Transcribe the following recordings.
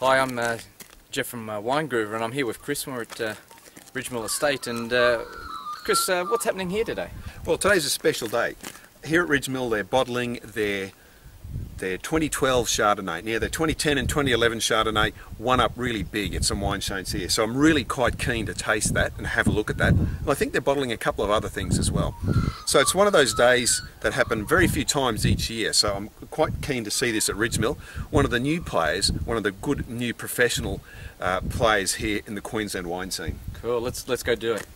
Hi, I'm Jeff from Wine Groover, and I'm here with Chris. We're at Ridgemill Estate. And Chris, what's happening here today? Well, today's a special day. Here at Ridgemill, they're bottling their 2012 Chardonnay. Now, their 2010 and 2011 Chardonnay won up really big at some wine shows here, so I'm really quite keen to taste that and have a look at that. And I think they're bottling a couple of other things as well. So it's one of those days that happen very few times each year, so I'm quite keen to see this at Ridgemill. One of the new players, one of the good new professional players here in the Queensland wine scene. Cool, let's go do it.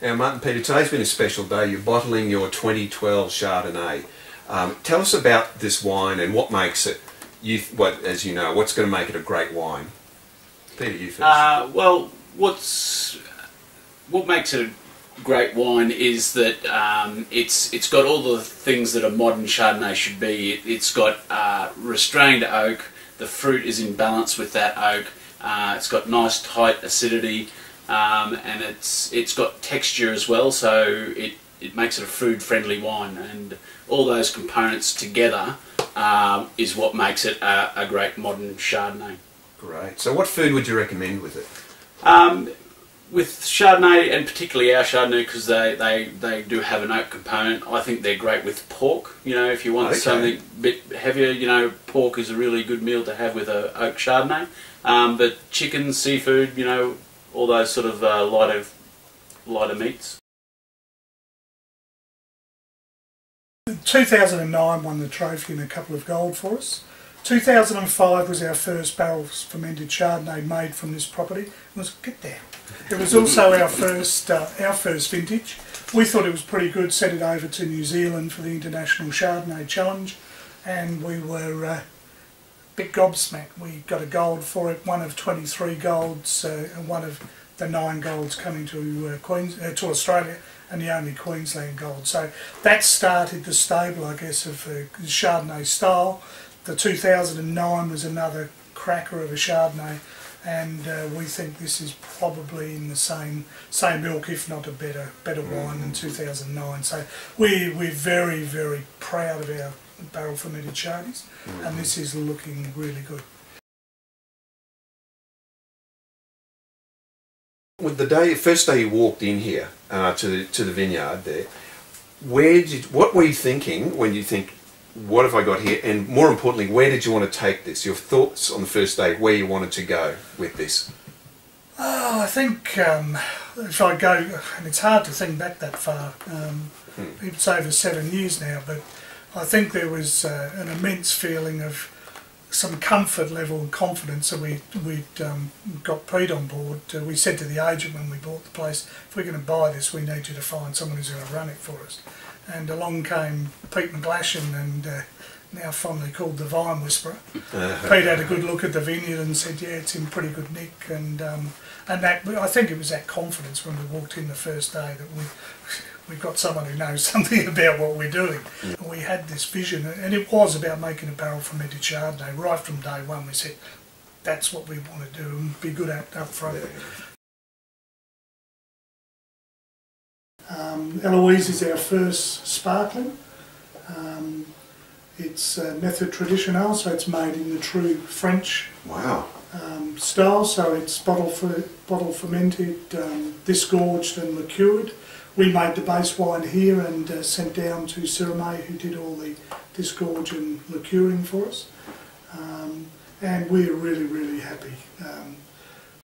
Now, Martin Peter, today's been a special day. You're bottling your 2012 Chardonnay. Tell us about this wine and what makes it, as you know, what's going to make it a great wine. Peter, you first. Well, what makes it a great wine is that it's got all the things that a modern Chardonnay should be. It's got restrained oak. The fruit is in balance with that oak. It's got nice tight acidity. And it's got texture as well, so it makes it a food-friendly wine, and all those components together is what makes it a great modern Chardonnay. Great. So what food would you recommend with it? With Chardonnay, and particularly our Chardonnay, because they do have an oak component, I think they're great with pork. You know, if you want something a bit heavier, you know, pork is a really good meal to have with a oak Chardonnay. But chicken, seafood, you know, all those sort of lighter meats. 2009 won the trophy and a couple of gold for us. 2005 was our first barrels fermented Chardonnay made from this property. It was also our first vintage. We thought it was pretty good. Sent it over to New Zealand for the International Chardonnay Challenge, and we were a bit gobsmacked. We got a gold for it, one of 23 golds, and one of the 9 golds coming to Australia, and the only Queensland gold. So that started the stable, I guess, of the Chardonnay style. The 2009 was another cracker of a Chardonnay, and we think this is probably in the same ilk, if not a better wine than 2009. So we're very, very proud of our barrel fermented Chardonnays, and this is looking really good. With the first day you walked in here to the vineyard there, what were you thinking when you think, what have I got here? And more importantly, where did you want to take this? Your thoughts on the first day, where you wanted to go with this? Oh, I think if I go, and it's hard to think back that far, it's over 7 years now, but I think there was an immense feeling of some comfort level and confidence that we'd got Pete on board. We said to the agent when we bought the place, if we're going to buy this, we need you to find someone who's going to run it for us. And along came Pete McGlashan, and now fondly called the Vine Whisperer. Pete had a good look at the vineyard and said, yeah, it's in pretty good nick, and that, I think it was that confidence when we walked in the first day that we've got someone who knows something about what we're doing. We had this vision, and it was about making a barrel fermented Chardonnay. Right from day one we said, that's what we want to do and be good at up front. Eloise is our first sparkling. It's methode traditionnelle, so it's made in the true French style. So it's bottle fermented, disgorged and liqueured. We made the base wine here and sent down to Chardonnay, who did all the disgorge and liqueuring for us. And we're really, really happy.